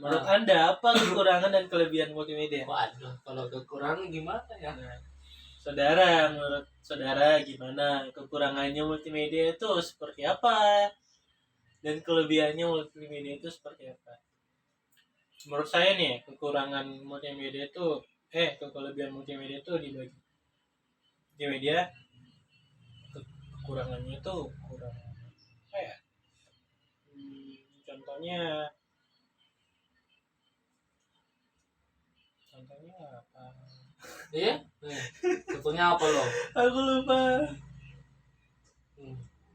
Menurut Anda apa kekurangan dan kelebihan multimedia? Waduh, kalau kekurangan gimana ya? Nah, saudara, menurut saudara gimana kekurangannya multimedia itu seperti apa? Dan kelebihannya multimedia itu seperti apa? Menurut saya nih, kekurangan multimedia itu kelebihan multimedia itu dibagi. Multimedia kekurangannya itu kurang apa ya? Contohnya apa? Iya? Contohnya apa lo? Aku lupa.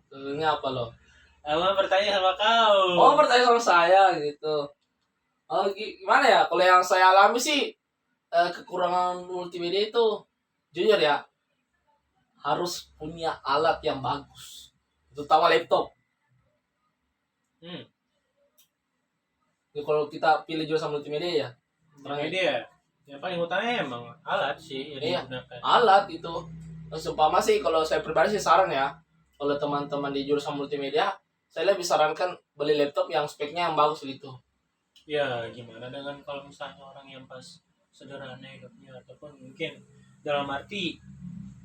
Contohnya apa lo? Aku bertanya sama kau. Oh, bertanya sama saya gitu. Oh, gimana ya? Kalau yang saya alami sih kekurangan multimedia itu jujur ya, harus punya alat yang bagus, terutama laptop. Ya, kalau kita pilih jurusan multimedia ya, multimedia yang paling utamanya emang alat sih yang iya, digunakan. alat itu. Seumpama sih kalau saya pribadi sih saran ya, kalau teman-teman di jurusan multimedia, saya lebih sarankan beli laptop yang speknya yang bagus gitu. Ya gimana dengan kalau misalnya orang yang pas sederhana hidupnya ataupun mungkin dalam arti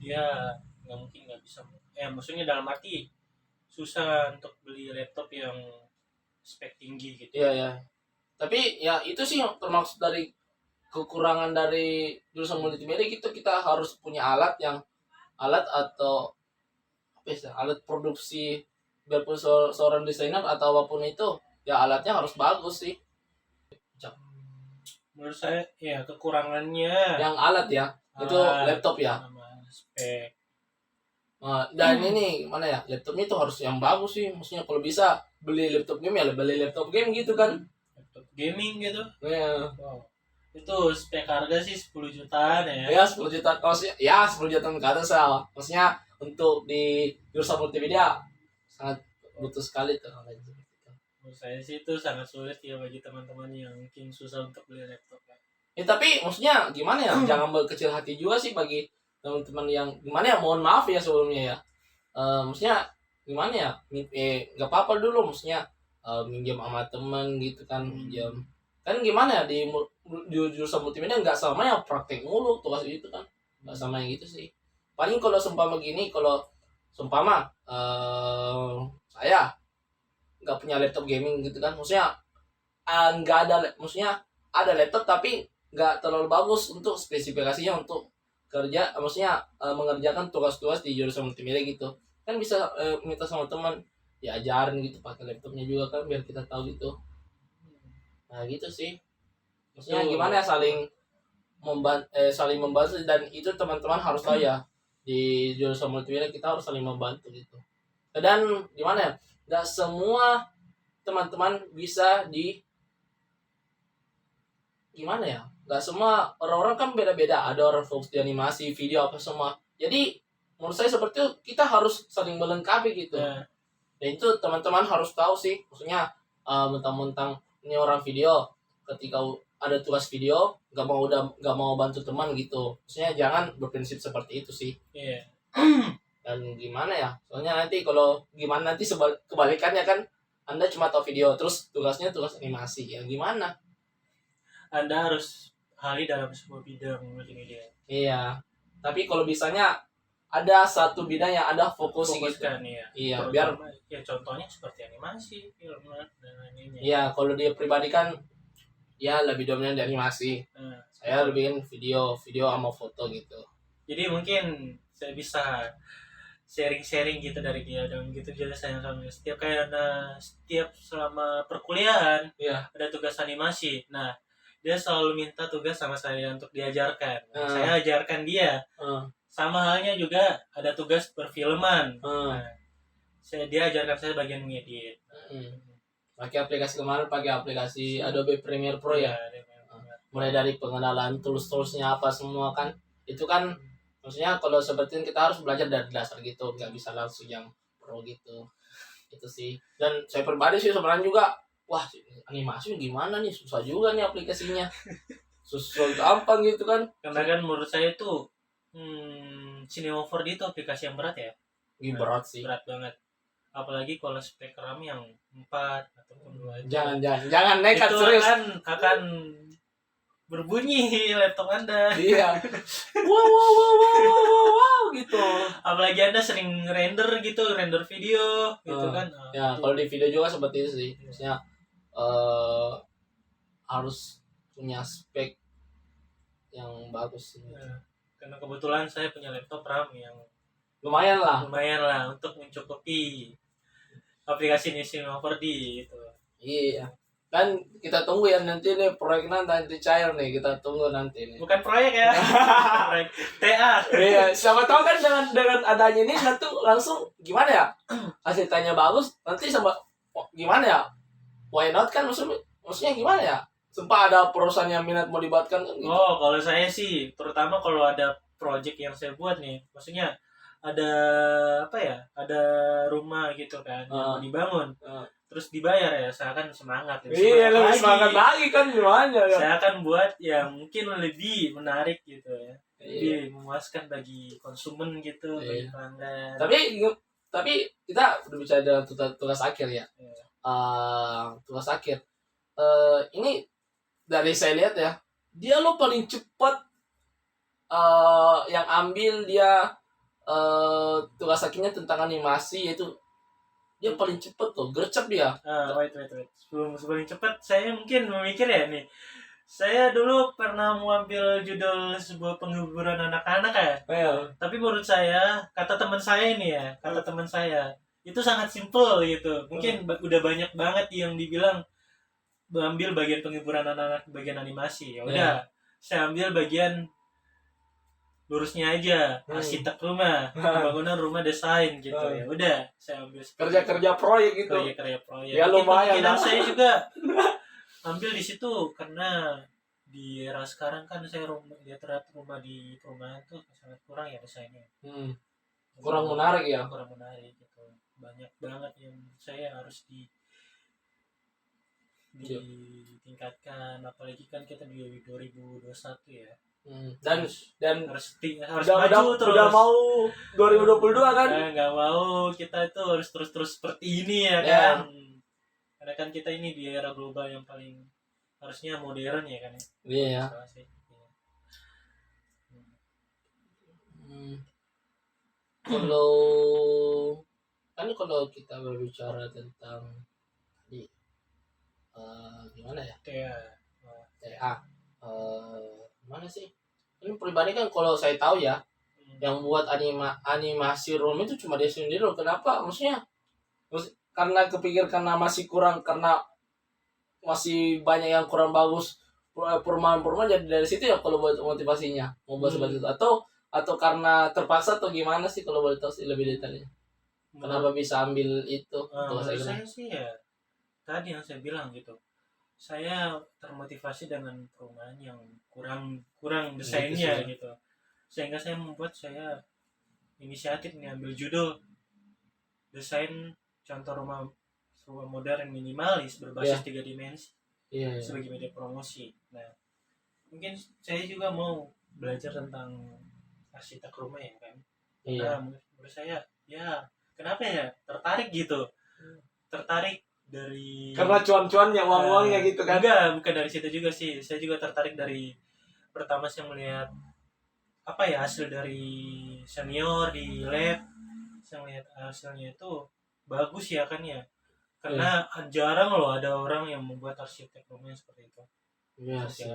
dia nggak bisa, maksudnya dalam arti susah untuk beli laptop yang spek tinggi gitu. Iya ya. Tapi ya itu sih yang termaksud dari kekurangan dari jurusan multimedia gitu, kita harus punya alat atau apa ya, alat produksi, biarpun seorang desainer atau apapun itu, ya alatnya harus bagus sih. Menurut saya ya kekurangannya Yang alat ya, itu laptop ya. Sama spek. Dan ini mana ya, laptopnya itu harus yang bagus sih. Maksudnya kalau bisa beli laptop game ya beli laptop game gitu kan. Laptop gaming gitu. Ya. Wow. Itu spek harga sih 10 jutaan ya. Ya 10 juta maksudnya, ya 10 jutaan ke atas lah. Maksudnya untuk di jurusan multimedia sangat butuh sekali tuh. Menurut saya sih itu sangat sulit ya bagi teman-teman yang mungkin susah untuk beli laptop ya. Ya tapi maksudnya gimana ya, jangan berkecil hati juga sih bagi teman-teman yang gimana ya, mohon maaf ya sebelumnya ya. Maksudnya gimana ya, nggak apa-apa dulu maksudnya minjem sama temen gitu kan, minjem kan gimana ya, di jurusan multimedia nggak selamanya praktek mulu tugas itu kan, nggak sama yang gitu sih. Paling kalau seumpama gini, kalau seumpama saya nggak punya laptop gaming gitu kan, maksudnya nggak ada, maksudnya ada laptop tapi nggak terlalu bagus untuk spesifikasinya untuk kerja, maksudnya mengerjakan tugas-tugas di jurusan multimedia gitu kan, bisa minta sama teman diajarin gitu pakai laptopnya juga kan, biar kita tahu gitu. Nah gitu sih, maksudnya gimana ya, saling membantu, dan itu teman-teman harus tahu ya, di jurusan multimedia kita harus saling membantu gitu. Dan gimana ya, nggak semua teman-teman bisa gimana ya, nggak semua orang-orang kan beda-beda, ada orang fokus di animasi, video apa semua. Jadi menurut saya seperti itu, kita harus saling melengkapi gitu. Dan itu teman-teman harus tahu sih, maksudnya mentang-mentang ini orang video, ketika ada tugas video nggak mau bantu teman gitu, maksudnya jangan berprinsip seperti itu sih. Dan gimana ya, soalnya nanti kalau gimana nanti kebalikannya kan, Anda cuma tahu video terus tugasnya tugas animasi, ya gimana? Anda harus ahli dalam sebuah bidang multimedia. Iya, tapi kalau bisanya ada satu bidang yang ada fokus gitu. Iya, biar ya contohnya seperti animasi, film dan lainnya. Iya, kalau dia pribadi kan ya lebih dominan di animasi. Saya lebih video sama foto gitu. Jadi mungkin saya bisa sharing gitu dari dia, dan gitu juga saya sama setiap selama perkuliahan ada tugas animasi. Nah, dia selalu minta tugas sama saya untuk diajarkan. Saya ajarkan dia. Sama halnya juga ada tugas perfilman. Dia ajarkan saya bagian mengedit. Pakai aplikasi, kemarin pakai aplikasi Adobe Premiere Pro ya. Mulai dari pengenalan tools-toolsnya apa semua kan. Itu kan maksudnya kalau seperti ini kita harus belajar dari dasar gitu, nggak bisa langsung yang pro gitu. Itu sih. Dan saya pribadi sih sebenarnya juga, wah animasi gimana nih, susah juga nih aplikasinya. Susah gampang gitu kan. Karena kan menurut saya itu Cinema 4D itu aplikasi yang berat ya. Berat sih. Berat banget. apalagi kalau spek RAM yang 4 ataupun 2 Jangan nekat itu serius. akan berbunyi laptop Anda. Iya. Wow gitu. Apalagi Anda sering render video gitu kan. Ya, kalau di video juga seperti itu sih. Maksudnya harus punya spek yang bagus. Ya, karena kebetulan saya punya laptop RAM yang lumayan lah untuk mencukupi aplikasi Over D gitu. Iya. Kan kita tunggu ya nanti nih proyek nanti cair nih, kita tunggu nanti nih. Bukan proyek ya. Proyek TA. Iya, siapa tahu kan dengan adanya ini nanti langsung gimana ya? Hasil tanya bagus, nanti sama gimana ya? Why not kan maksudnya gimana ya? Sumpah ada perusahaan yang minat mau dibuatkan kan gitu. Oh, kalau saya sih terutama kalau ada project yang saya buat nih, maksudnya ada apa ya? Ada rumah gitu kan yang mau dibangun. Terus dibayar ya, saya akan semangat. Iya, lebih semangat lagi kan gimana ya? Saya akan buat yang mungkin lebih menarik gitu ya. Lebih memuaskan bagi konsumen gitu, bagi pelanggan. Tapi kita udah bicara tugas akhir ya. Tugas akhir. Ini dari saya lihat ya, dia lo paling cepat yang ambil dia tugas akhirnya tentang animasi, yaitu dia paling cepet tuh, gercep dia. Wait. Sebelum cepet, saya mungkin memikir ya nih. Saya dulu pernah mengambil judul sebuah penghiburan anak-anak ya. Tapi menurut saya, kata teman saya ini ya, itu sangat simple gitu. Mungkin udah banyak banget yang dibilang ambil bagian penghiburan anak-anak, bagian animasi. Ya udah, saya ambil bagian lurusnya aja, arsitek rumah, pembangunan rumah, desain gitu. Ya udah, saya ambil kerja proyek gitu. Kerja proyek. Ya lumayan lah. Saya juga ambil di situ karena di era sekarang kan saya lihat rumah di perumahan tuh sangat kurang ya desainnya. Kurang menarik ya. Kurang menarik gitu. Banyak banget yang saya harus ditingkatkan, apalagi kan kita di 2021 ya. Dan harus maju terus. Udah mau 2022 kan? Nggak mau, kita itu harus terus seperti ini ya kan. Karena kan kita ini di era global yang paling harusnya modern ya kan. Iya. Kalau kita berbicara tentang gimana ya? TA. Mana sih? Ini pribadi kan kalau saya tahu ya, yang buat animasi room itu cuma dia sendiri loh. Kenapa? Maksudnya karena karena masih kurang, karena masih banyak yang kurang bagus perumahan jadi dari situ ya kalau buat motivasinya mau buat seperti itu, atau karena terpaksa atau gimana sih kalau boleh tahu sih lebih detailnya? Kenapa bisa ambil itu? Saya sih ya tadi yang saya bilang gitu. Saya termotivasi dengan perumahan yang kurang desainnya gitu. Sehingga saya inisiatif mengambil judul desain contoh rumah modern minimalis berbasis 3 dimensi sebagai media promosi. Nah, mungkin saya juga mau belajar tentang arsitek rumah ya kan. Nah, menurut saya ya kenapa ya tertarik gitu. Tertarik dari karena cuan-cuannya, uang-uangnya gitu kan? Enggak, bukan dari situ juga sih. Saya juga tertarik dari pertama saya melihat hasil dari senior di lab. Saya melihat hasilnya itu bagus ya kan ya. Karena jarang loh ada orang yang membuat arsitek rumah seperti itu. Iya sih.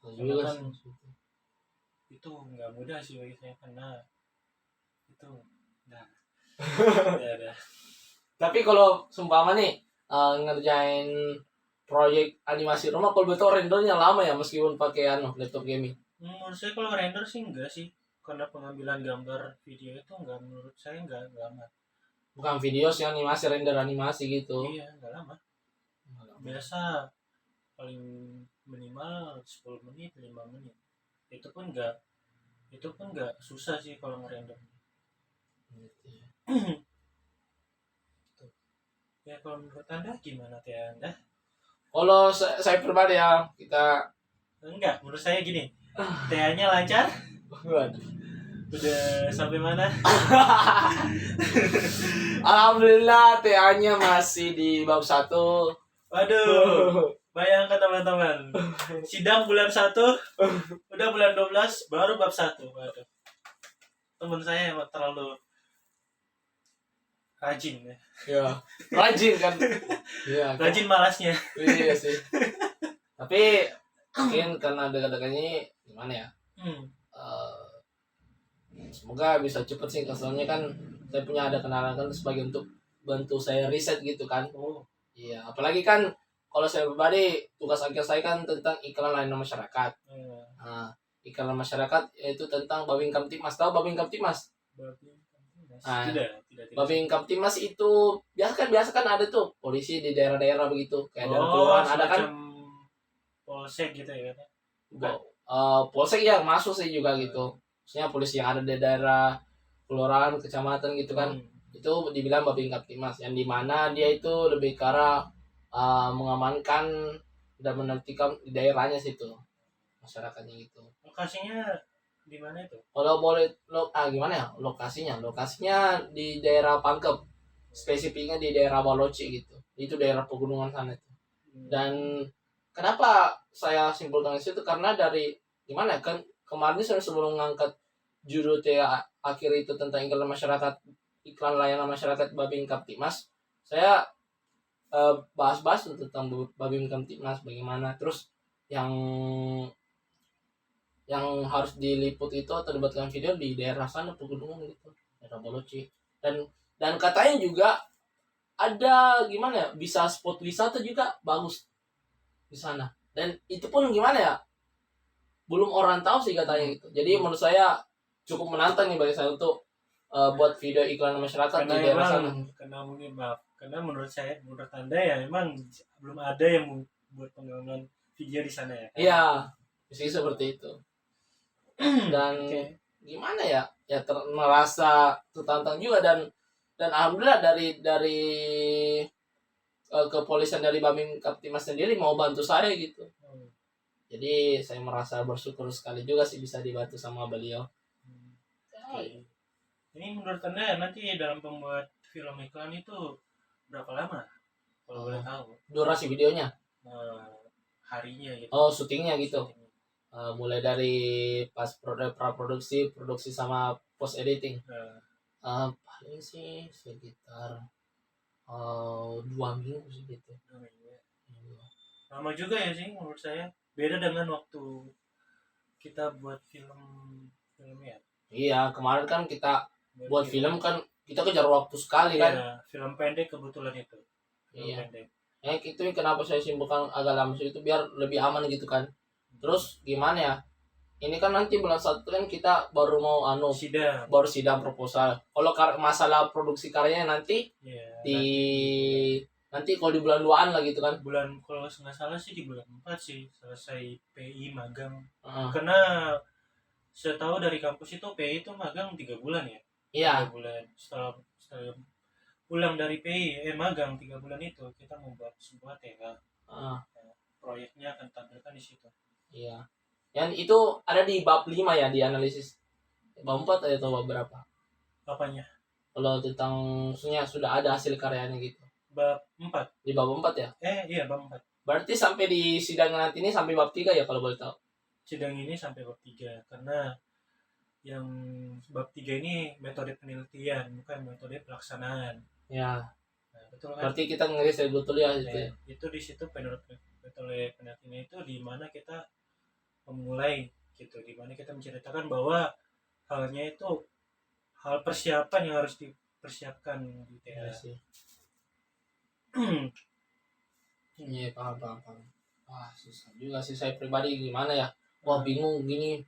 Kan itu nggak mudah sih bagi saya karena itu udah. Tapi kalau seumpama nih ngerjain proyek animasi rumah, kalau betul rendernya lama ya meskipun pakai laptop gaming? Menurut saya kalau render sih enggak sih, karena pengambilan gambar video itu menurut saya enggak lama. Bukan video sih, animasi, render animasi gitu. Iya, enggak lama. Biasa paling minimal 10 menit, 5 menit. Itu pun enggak susah sih kalau ngerender. Ya kalau menurut Anda gimana ya Anda? Kalau saya pribadi ya, enggak, menurut saya gini. TA-nya lancar? Udah sampai mana? Alhamdulillah TA-nya masih di bab 1. Waduh, bayangkan teman-teman. Sidang bulan 1, udah bulan 12 baru bab 1. Waduh. Teman saya emang terlalu rajin ya. Ya, rajin kan. Iya, Rajin malasnya. iya sih. Tapi mungkin karena dekat-dekatnya gimana ya? Eh, semoga bisa cepet sih, soalnya kan saya punya ada kenalan kan sebagai untuk bantu saya riset gitu kan. Oh. Iya, apalagi kan kalau saya pribadi tugas akhir saya kan tentang iklan layanan masyarakat. Nah, iklan masyarakat yaitu tentang Babin Kamtibmas. Tahu Babin Kamtibmas? Nah, Tidak. Babin Kamtibmas itu biasa kan ada tuh polisi di daerah-daerah begitu, kayak daerah kelurahan ada kan. Polsek gitu ya kan? Polsek yang masuk sih juga gitu. Maksudnya polisi yang ada di daerah kelurahan, kecamatan gitu kan. Itu dibilang Babin Kamtibmas, yang dimana dia itu lebih ke arah mengamankan dan menertibkan di daerahnya situ, masyarakatnya gitu. Lokasinya di mana itu? Kalau boleh gimana ya lokasinya? Lokasinya di daerah Pangkep, spesifiknya di daerah Baloci gitu. Itu daerah pegunungan sana itu. Dan kenapa saya simpulkan itu karena dari gimana kan kemarin saya sebelum ngangkat judul TA akhir itu tentang iklan layanan masyarakat Babin Kamtibmas, saya bahas-bahas tentang Babin Kamtibmas bagaimana, terus yang harus diliput itu atau dibuatkan video di daerah sana pegunungan gitu, daerah Baloci, dan katanya juga ada gimana ya, bisa spot wisata juga bagus di sana, dan itu pun gimana ya belum orang tahu sih katanya gitu. Jadi menurut saya cukup menantang nih bagi saya untuk buat video iklan masyarakat karena di daerah sana. Karena menurut Anda ya emang belum ada yang buat pengembangan video di sana ya kan? Iya, sih seperti itu. Dan gimana ya merasa tertantang juga, dan alhamdulillah dari kepolisian dari Babin Kamtibmas sendiri mau bantu saya gitu. Jadi saya merasa bersyukur sekali juga sih bisa dibantu sama beliau. Ini menurut Anda nanti dalam pembuat film iklan itu berapa lama? Kalau boleh tahu. Durasi videonya? Harinya gitu. Oh, syutingnya gitu. Mulai dari pas praproduksi, produksi sama post editing. Paling sih sekitar 2 minggu sih gitu. 2 minggu ya. Lama juga ya sih menurut saya. Beda dengan waktu kita buat film ya. Iya, kemarin kan kita buat film kan kita kejar waktu sekali kan. Iya, film pendek kebetulan itu. Iya. Itu kenapa saya simpulkan agak lama itu biar lebih aman gitu kan. Terus gimana ya? Ini kan nanti bulan 1 kan kita baru mau sidang proposal. Kalau masalah produksi karyanya nanti nanti kalau di bulan 2-an lah gitu kan. Kalau nggak salah sih di bulan 4 sih selesai PI magang. Karena saya tahu dari kampus itu PI itu magang 3 bulan ya. Iya. 3 bulan. Setelah pulang dari PI magang 3 bulan itu kita membuat sebuah TA. Proyeknya akan tampilkan di situ. Iya. Yang itu ada di bab 5 ya di analisis. Bab 4 atau bab berapa? Apanya? Kalau tentang maksudnya sudah ada hasil karyanya gitu. Bab 4. Di bab 4 ya? Iya bab 4. Berarti sampai di sidang nanti ini sampai bab 3 ya kalau boleh tahu? Sidang ini sampai bab 3 karena yang bab 3 ini metode penelitian bukan metode pelaksanaan. Ya. Nah, betul kan? Berarti kita ngeriset betul ya gitu. Itu di situ metode penelitian itu di mana kita memulai gitu, di mana kita menceritakan bahwa halnya itu hal persiapan yang harus dipersiapkan di TA. Iya, paham. Wah, susah juga sih saya pribadi gimana ya. Wah, bingung gini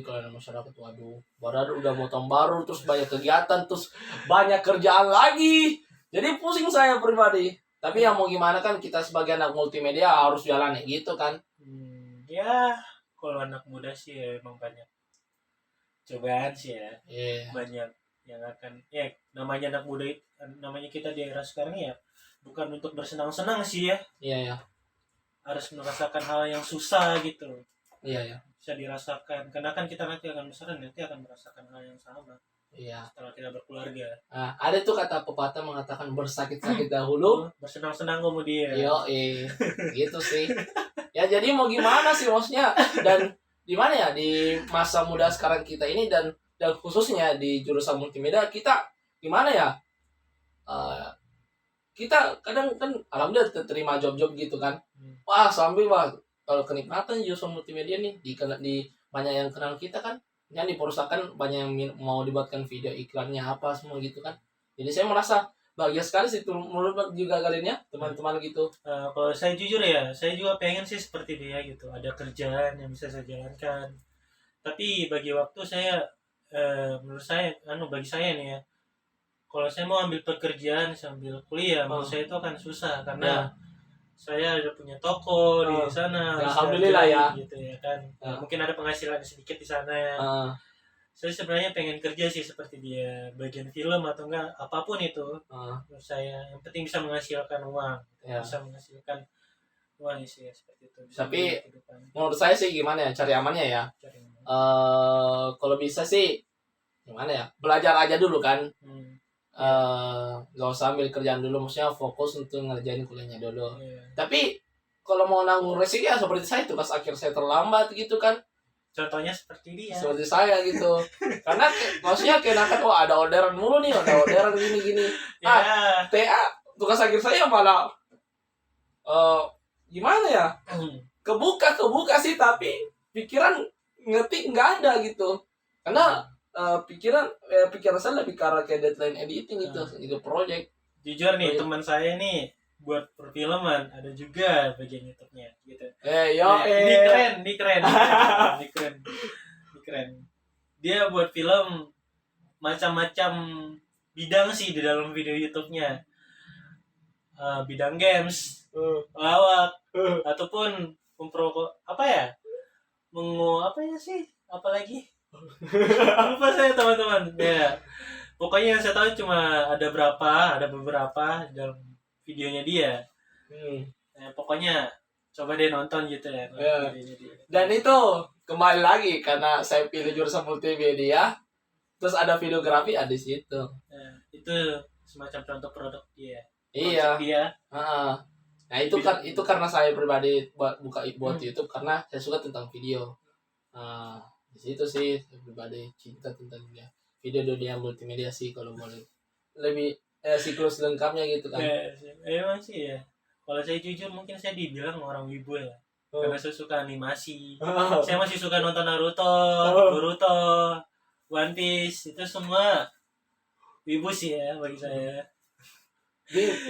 kalau masyarakat, waduh, baru udah mau tahun baru, terus banyak kegiatan, terus banyak kerjaan lagi. Jadi pusing saya pribadi. Tapi ya mau gimana kan, kita sebagai anak multimedia harus jalan gitu kan. Ya, kalau anak muda sih ya emang banyak cobaan sih ya. Banyak yang akan namanya anak muda itu, namanya kita di era sekarang ya bukan untuk bersenang-senang sih ya. Iya. Harus merasakan hal yang susah gitu. Iya. bisa dirasakan, karena kan kita nanti akan besar dan nanti akan merasakan hal yang sama Iya. setelah kita berkeluarga. Nah, ada tuh kata pepatah mengatakan bersakit-sakit dahulu, bersenang-senang kemudian. Gitu sih. Ya jadi mau gimana sih maksudnya, dan di mana ya di masa muda sekarang kita ini, dan khususnya di jurusan multimedia kita gimana ya, kita kadang kan alhamdulillah terima job-job gitu kan. Wah sambil kalau kenikmatan jurusan multimedia nih di banyak yang kenal kita kan, yang di perusahaan banyak yang mau dibuatkan video iklannya apa semua gitu kan. Jadi saya merasa bahagia sekali sih, menurut juga kalian ya teman-teman gitu. Kalau saya jujur ya, saya juga pengen sih seperti dia gitu, ada kerjaan yang bisa saya jalankan. Tapi bagi waktu saya, menurut saya, bagi saya nih ya, kalau saya mau ambil pekerjaan sambil kuliah, menurut saya itu akan susah karena saya udah punya toko di sana. Alhamdulillah ya. Gitu ya kan. Mungkin ada penghasilan sedikit di sana. Saya sebenarnya pengen kerja sih seperti dia, bagian film atau enggak apapun itu. Menurut saya yang penting bisa menghasilkan uang, bisa menghasilkan uang sih ya, seperti itu. Tapi menurut saya sih gimana ya, cari amannya ya. Kalau bisa sih gimana ya, belajar aja dulu kan. Gak usah ambil kerjaan dulu, maksudnya fokus untuk ngerjain kuliahnya dulu. Tapi kalau mau nanggung resiko ya seperti saya tuh, pas akhir saya terlambat gitu kan. Contohnya seperti dia. Seperti saya gitu. Karena maksudnya kenakan ada orderan mulu nih, ada orderan gini-gini. TA tugas akhir saya malah gimana ya? Kebuka sih, tapi pikiran ngetik nggak ada gitu. Karena pikiran saya lebih ke arah kayak deadline editing itu project. Jujur nih, teman saya nih buat perfilman ada juga bagian YouTube-nya gitu. Ini keren. Dia buat film macam-macam bidang sih di dalam video YouTube-nya. Bidang games, lawak, ataupun apalagi lupa saya teman-teman ya. Pokoknya yang saya tahu cuma ada beberapa dalam videonya dia. Pokoknya coba deh nonton gitu ya. Dan itu kembali lagi karena saya pilih jurusan multimedia, terus ada videografi di situ. Itu semacam contoh produk dia. Iya. Dia. Nah itu karena saya pribadi buka YouTube karena saya suka tentang video. Di situ sih saya pribadi cinta tentang video dunia multimedia sih, kalau mau lebih siklus lengkapnya gitu kan. Emang sih ya. Kalau saya jujur mungkin saya dibilang orang wibu ya. Karena saya suka animasi. Saya masih suka nonton Naruto, Boruto, One Piece, itu semua wibu sih ya bagi saya.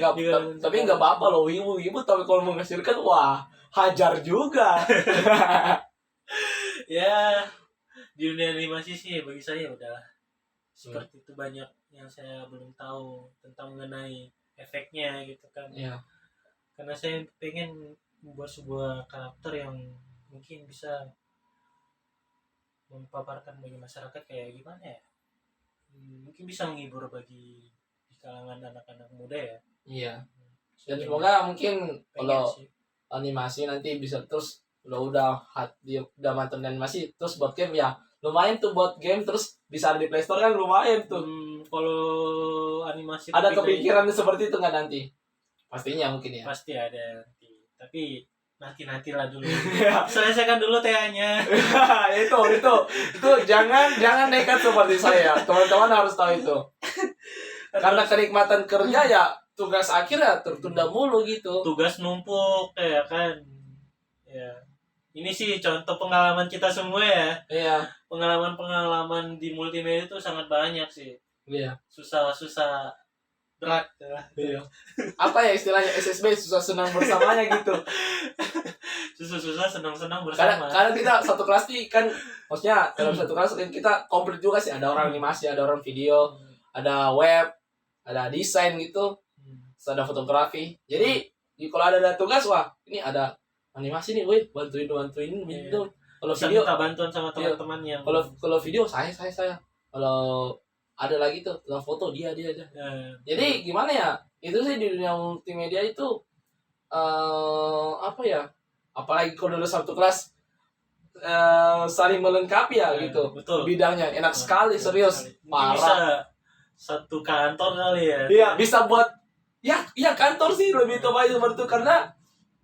Tapi nggak apa-apa loh wibu, tapi kalau menghasilkan wah hajar juga. Ya di dunia animasi sih bagi saya udah seperti itu, banyak yang saya belum tahu tentang mengenai efeknya gitu kan. Karena saya pengen membuat sebuah karakter yang mungkin bisa mempaparkan bagi masyarakat kayak gimana ya, mungkin bisa menghibur bagi di kalangan anak-anak muda ya. Dan semoga mungkin kalau animasi nanti bisa terus udah mantan animasi terus buat game ya lumayan tuh, buat game terus bisa ada di Play Store kan lumayan tuh. Kalau animasi ada kepikiran seperti itu nggak nanti? Pastinya mungkin ya. Pasti ada nanti. Tapi nantilah dulu. Selesaikan dulu TA-nya. itu jangan nekat seperti saya. Teman-teman harus tahu itu. Karena kenikmatan kerja ya tugas akhir ya tertunda mulu gitu. Tugas numpuk ya kan. Ya. Ini sih contoh pengalaman kita semua ya. Iya. Pengalaman di multimedia itu sangat banyak sih. Iya. Susah berat. Iya. Apa ya istilahnya SSB, susah senang bersamanya gitu. Susah senang bersama. Karena kita satu kelas nih kan, maksudnya dalam satu kelas kan kita komplit juga sih, ada orang animasi, ada orang video, ada web, ada desain gitu, ada fotografi. Jadi kalau ada tugas, wah ini ada animasi nih, woi bantuin gitu. Kalau video minta bantuan sama teman-teman yang kalau video saya kalau ada lagi tuh tentang foto dia aja. Jadi gimana ya, itu sih di dunia multimedia itu apa ya, apalagi kalau dulu satu kelas saling melengkapi ya gitu. Betul. Bidangnya enak sekali, serius. Mungkin bisa satu kantor kali ya. Iya, bisa buat ya kantor sih lebih tepatnya seperti itu karena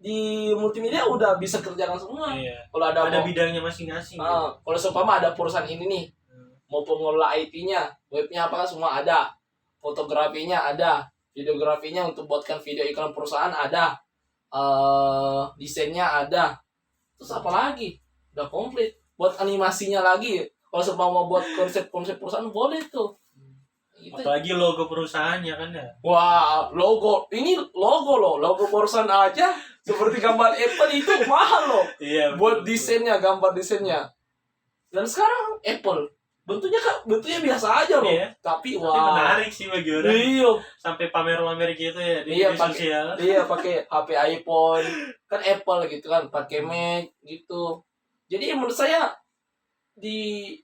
di multimedia udah bisa kerjakan semua. Iya. Kalau ada bidangnya masing-masing. Kalau seumpama ada perusahaan ini nih, mau pengelola IT-nya, webnya apa kan semua ada, fotografinya ada, videografinya untuk buatkan video iklan perusahaan ada, desainnya ada, terus apa lagi? Udah komplit. Buat animasinya lagi, kalau seumpama buat konsep-konsep perusahaan boleh tuh. Gitu. Apalagi logo perusahaannya kan ya. Wah, logo logo perusahaan aja seperti gambar Apple itu mahal loh. Iya. Buat desainnya, gambar desainnya. Dan sekarang Apple bentuknya biasa aja loh. Iya. Tapi menarik sih bagi orang. Iya. Sampai pamer-pamer gitu ya di media sosial. Iya, pakai HP iPhone. Kan Apple gitu kan, pakai Mac gitu. Jadi menurut saya di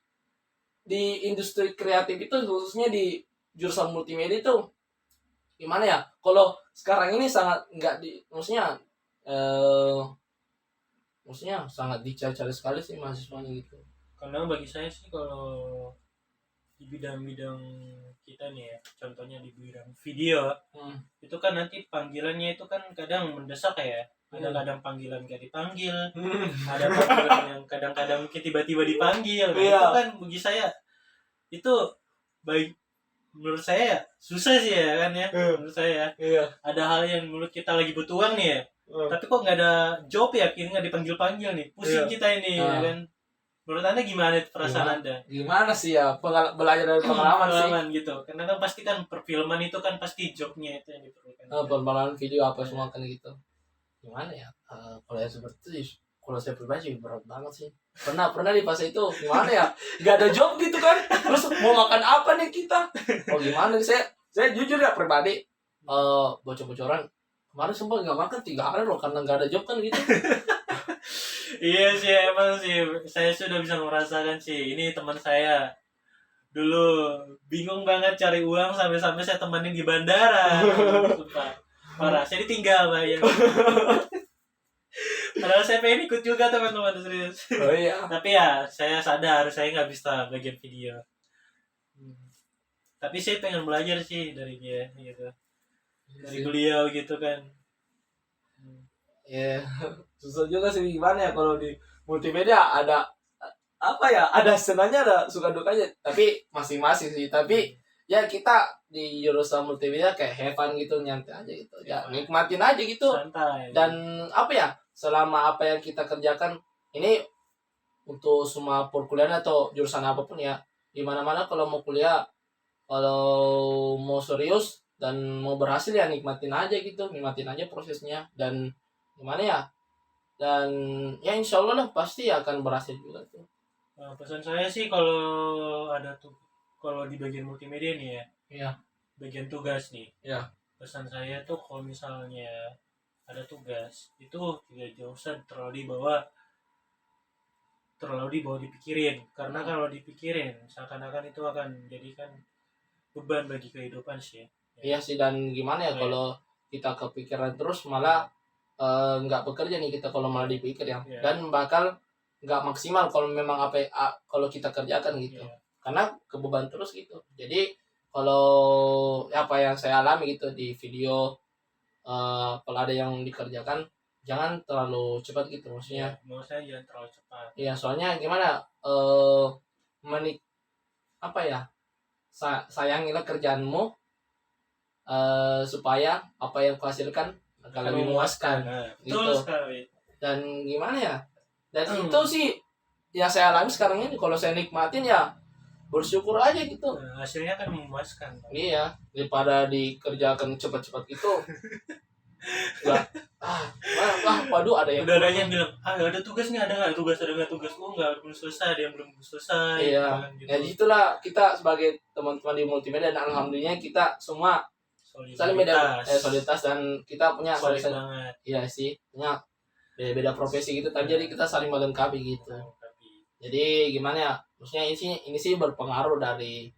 industri kreatif itu khususnya di jurusan multimedia itu gimana ya? Kalau sekarang ini sangat maksudnya sangat dicari-cari sekali sih mahasiswanya gitu. Karena bagi saya sih kalau di bidang-bidang kita nih ya, contohnya di bidang video, itu kan nanti panggilannya itu kan kadang mendesak ya. Kadang-kadang panggilan gak dipanggil, ada panggilan yang kadang-kadang mungkin tiba-tiba dipanggil. Nah, itu kan bagi saya itu baik, menurut saya susah sih ya kan ya. Menurut saya ada hal yang menurut kita lagi butuh uang nih ya, tapi kok nggak ada job ya, kini nggak dipanggil ini, pusing kita ini ya kan. Menurut Anda gimana perasaan Anda? Gimana sih ya, belajar dari pengalaman gitu. Karena kan pasti kan perfilman itu kan pasti jobnya itu yang diperlukan. Pengalaman video apa semua kan gitu. Gimana ya? Kalau yang seperti itu, kalau saya pribadi berat banget sih. Pernah di fase itu gimana ya? Gak ada job gitu kan? Terus mau makan apa nih kita? Oh gimana? Saya jujur ya pribadi, bocor-bocoran. Kemarin sumpah nggak makan 3 hari loh karena nggak ada job kan gitu. Iya sih, emang sih saya sudah bisa merasakan sih. Ini teman saya dulu bingung banget cari uang sampai saya temenin di bandara. Sumpah parah, saya ditinggal bayang. Padahal saya pengen ikut juga teman-teman, serius. Oh iya. Tapi ya saya sadar saya nggak bisa bagian video. Tapi saya pengen belajar sih dari dia gitu, dari beliau gitu kan. Ya susah juga sih gimana ya kalau di multimedia ada apa ya, ada senangnya ada suka dukanya tapi masing-masing sih. Tapi ya kita di jurusan multimedia kayak have fun gitu, nyantai aja gitu ya, nikmatin aja gitu. Santai. Dan apa ya, selama apa yang kita kerjakan ini untuk semua perkuliahan atau jurusan apapun ya, dimana-mana kalau mau kuliah, kalau mau serius dan mau berhasil ya nikmatin aja gitu, nikmatin aja prosesnya. Dan gimana ya, dan ya insya Allah lah pasti akan berhasil juga tuh. Nah, pesan saya sih kalau ada tuh, kalau di bagian multimedia nih ya, iya, bagian tugas nih, ya, pesan saya tuh kalau misalnya ada tugas itu tidak usah terlalu dibawa dipikirin, karena kalau dipikirin seakan-akan itu akan jadikan beban bagi kehidupan sih. Iya sih, dan gimana ya kalau kita kepikiran terus malah nggak bekerja nih kita kalau malah dipikir ya. Dan bakal nggak maksimal kalau memang kalau kita kerjakan gitu. Karena kebeban terus gitu. Jadi kalau apa yang saya alami gitu di video, kalau ada yang dikerjakan jangan terlalu cepat gitu, maksudnya. Menurut saya jangan terlalu cepat. Iya, soalnya gimana, sayangilah kerjaanmu supaya apa yang kuhasilkan akan lebih memuaskan. Betul sekali. Dan gimana ya, dan itu sih yang saya alami sekarang ini. Kalau saya nikmatin ya bersyukur aja gitu. Hasilnya kan memuaskan. Iya, daripada dikerjakan cepat-cepat gitu. Waduh, ada yang bilang, ada tugas nih, ada nggak tugas, belum selesai, ada yang belum selesai. Iya, gitu. Ya itulah kita sebagai teman-teman di multimedia, dan alhamdulillah kita semua solidaritas dan kita punya solid banget. Iya sih, punya beda profesi gitu, tapi jadi kita saling melengkapi gitu. Jadi gimana ya, maksudnya ini sih berpengaruh dari,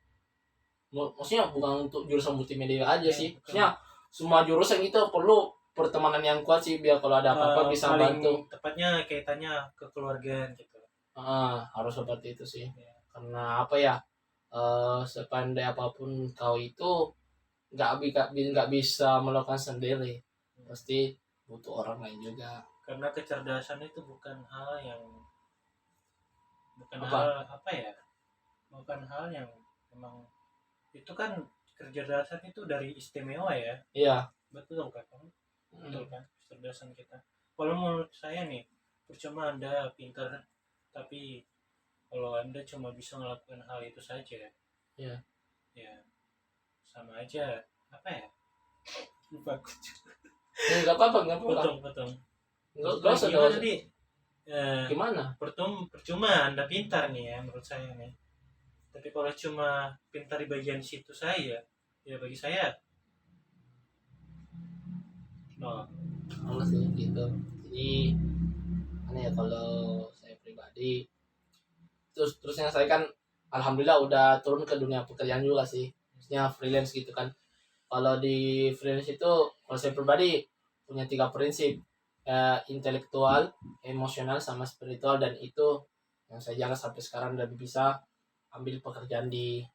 maksudnya bukan untuk jurusan multimedia aja sih, maksudnya semua jurusan itu perlu pertemanan yang kuat sih, biar kalau ada apa-apa bisa bantu. Tepatnya kaitannya kekeluargaan gitu. Harus seperti itu sih. Ya. Karena apa ya? Sepandai apapun kau itu nggak bisa melakukan sendiri. Pasti butuh orang lain juga. Karena kecerdasan itu bukan hal yang memang itu kan, kecerdasan itu dari istimewa ya. Iya. Betul kan? Betul kan? Kecerdasan kita. Kalau menurut saya nih, percuma Anda pintar, tapi kalau Anda cuma bisa melakukan hal itu saja, ya sama aja apa ya? Lupa. Nggak apa-apa. Betul. Nggak usah tadi. Gimana? Percuma Anda pintar nih ya, menurut saya nih. Tapi kalau cuma pintar di bagian situ saya, ya bagi saya, Kalau sih gitu. Jadi aneh ya kalau saya pribadi. Terusnya saya kan alhamdulillah udah turun ke dunia pekerjaan juga sih. Maksudnya freelance gitu kan. Kalau di freelance itu, kalau saya pribadi punya 3 prinsip. Intelektual, emosional, sama spiritual, dan itu yang saya jaga sampai sekarang dan bisa ambil pekerjaan di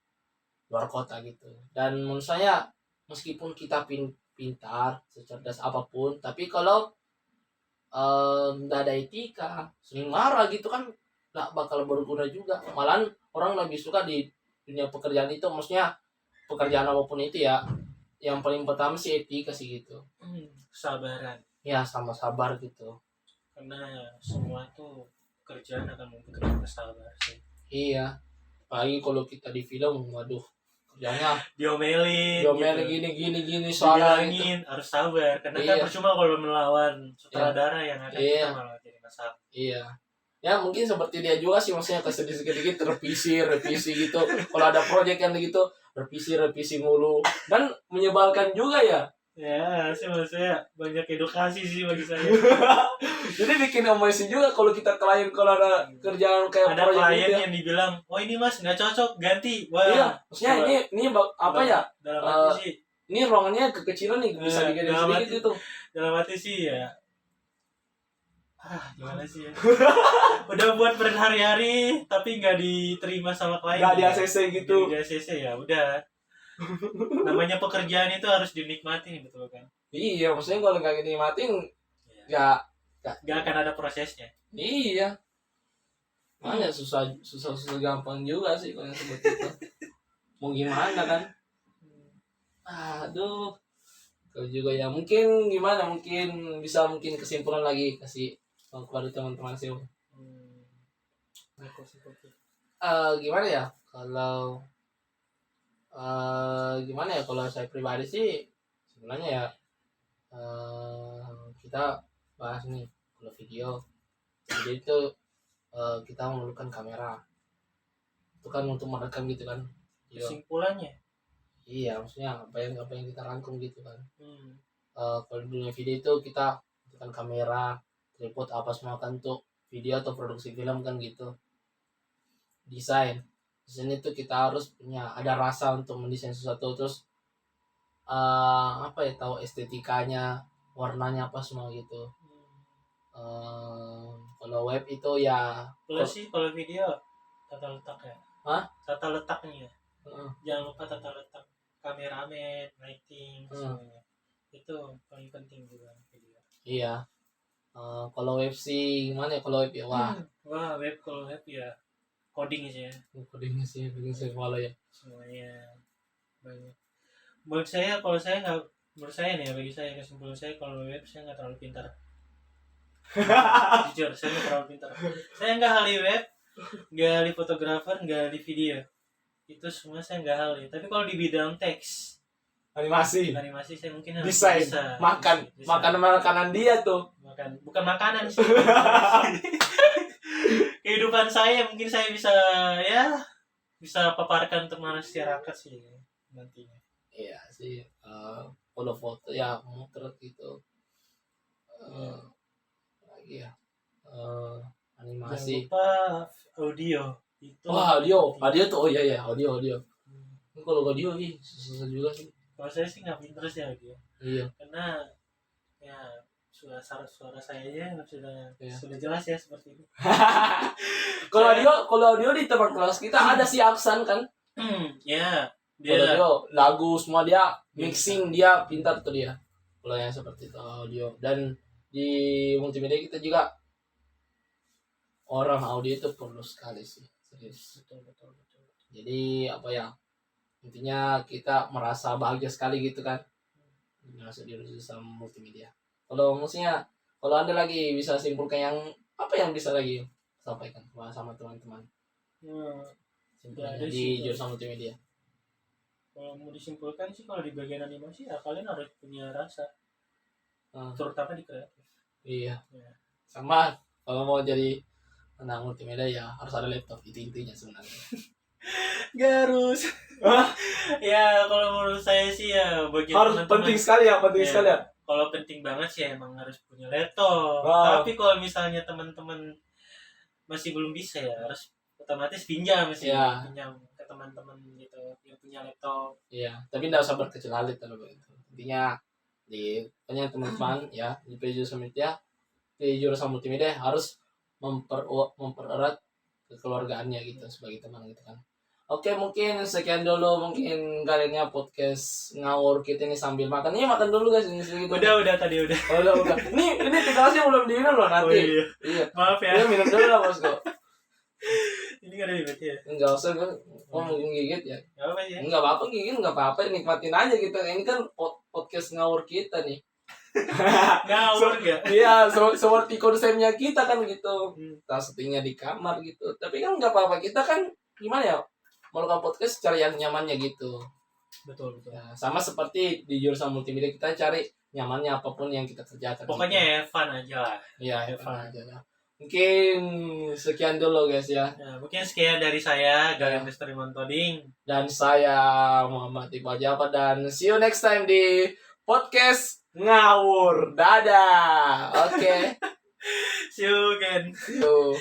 luar kota gitu. Dan menurut saya meskipun kita pintar, secerdas apapun, tapi kalau nggak ada etika, sering marah gitu kan, nggak bakal berguna juga. Malahan orang lebih suka di dunia pekerjaan itu, maksudnya pekerjaan apapun itu ya, yang paling pertama sih etika sih gitu. Kesabaran. Ya, sama sabar gitu. Karena semua tuh pekerjaan akan membutuhkan kesabaran sih. Iya. Apalagi kalau kita di film, waduh, kerjanya diomelin gini soalnya gitu. Harus sabar karena kan percuma kalau melawan sutradara yang ada kita malah jadi masalah. Iya. Ya mungkin seperti dia juga sih, maksudnya sedikit revisi gitu. Kalau ada proyek yang gitu, revisi mulu, dan menyebalkan juga ya. Ya sih, menurut saya banyak edukasi sih bagi saya. Jadi bikin emosi juga kalau kita klien, kalau ada kerjaan kayak ada klien gitu yang dibilang, oh ini mas nggak cocok, ganti. Wah, iya, maksudnya ini apa ya, dalam hati sih ini ruangannya kekecilan nih, bisa digedein sedikit gitu. Dalam hati sih ya, gimana sih ya. Udah buat berhari-hari tapi nggak diterima sama klien, nggak di ACC gitu. Di ACC ya udah. Namanya pekerjaan itu harus dinikmati nih, betul kan? Iya, maksudnya kalau nggak dinikmatin nggak akan ada prosesnya. Iya. Makanya susah gampang juga sih kalau seperti itu. Mau gimana kan? Aduh. Kalau juga ya mungkin gimana, mungkin kesimpulan lagi kasih kepada teman-teman sih. Gimana ya kalau gimana ya kalau saya pribadi sih sebenarnya ya, kita bahas nih kalau video itu kita memerlukan kamera itu kan untuk merekam gitu kan kesimpulannya. Iya, maksudnya apa yang kita rangkum gitu kan. Kalau di dunia video itu kita butuhkan kamera, tripod, apa semua kan untuk video atau produksi film kan gitu. Desain itu kita harus punya ada rasa untuk mendesain sesuatu, terus apa ya, tahu estetikanya, warnanya apa semua gitu. Kalau web itu ya kalau video tata letak ya. Tata letaknya. Jangan lupa tata letak kameramen, lighting, semuanya. Itu paling penting juga video. Iya. Kalau web sih gimana ya, kalau web ya kalau web ya coding sih ya. Codingnya sih malah ya. Semuanya banyak. Menurut saya nih, bagi saya kesimpulan saya, kalau web saya nggak terlalu pintar. Jujur, saya nggak terlalu pintar. Saya nggak ahli web, nggak ahli fotografer, nggak ahli video. Itu semua saya nggak ahli. Tapi kalau di bidang teks, animasi saya mungkin harus bisa. Makanan dia tuh. Bukan makanan sih. Kehidupan saya mungkin saya bisa paparkan untuk masyarakat sih nantinya. Iya sih, kalau foto ya motret gitu. Lagi ya, animasi. Jangan lupa audio itu. Audio tuh, audio. Kalau audio susah juga sih. Kalau saya sih nggak pinter sih audio. Iya. Karena ya suara saya aja sudah jelas ya seperti itu. Kalau audio di teman kelas kita ada si Aksan kan. Ya. Dia lagu semua dia mixing, dia pintar tuh dia. Kalau yang seperti itu audio, dan di multimedia kita juga orang audio itu perlu sekali sih, serius. Betul. Jadi apa ya, intinya kita merasa bahagia sekali gitu kan, merasa di jurusan multimedia. Kalau maksudnya kalau Anda lagi bisa simpulkan yang apa yang bisa lagi sampaikan sama teman-teman di jurusan multimedia? Kalau mau disimpulkan sih, kalau di bagian animasi ya kalian harus punya rasa, terutama di kreatif. Iya. Sama kalau mau jadi anak multimedia ya harus ada laptop, itu intinya sebenarnya. Garus. Ya kalau menurut saya sih ya bagian harus penting sekali ya. Kalau penting banget sih emang harus punya laptop. Tapi kalau misalnya teman-teman masih belum bisa ya harus otomatis pinjam sih, pinjam ke teman-teman gitu yang punya laptop. Iya, tapi tidak usah berkecil hati kalau begitu. Intinya di teman-teman ya di jurusan multimedia harus mempererat kekeluargaannya gitu sebagai teman gitu kan. Oke, mungkin sekian dulu mungkin kalinya podcast ngawur kita ini sambil makan. Ini makan dulu guys ini sedikit. Udah tadi udah. Udah. Ini tikasnya belum diminum loh nanti. Iya. Maaf ya. Ini minum dulu lah bosku. Ini gak ada bibit ya? Enggak usah kan. Mungkin gigit ya. Enggak apa-apa gigit, enggak apa-apa, nikmatin aja kita. Ini kan podcast ngawur kita nih. Ngawur ya? Iya, seperti konsepnya kita kan gitu. Kita settingnya di kamar gitu. Tapi kan enggak apa-apa, kita kan gimana ya? Melakukan podcast cari yang nyamannya gitu. Betul. Ya, sama seperti di jurusan multimedia kita cari nyamannya apapun yang kita kerjakan. Pokoknya gitu. Fun aja lah. Iya, fun aja lah. Mungkin sekian dulu guys ya. Mungkin sekian dari saya, Galen Misteri Montoding. Dan saya Muhammad Iqbal Jafar, dan see you next time di podcast ngawur. Dadah. Oke. See you again. See you.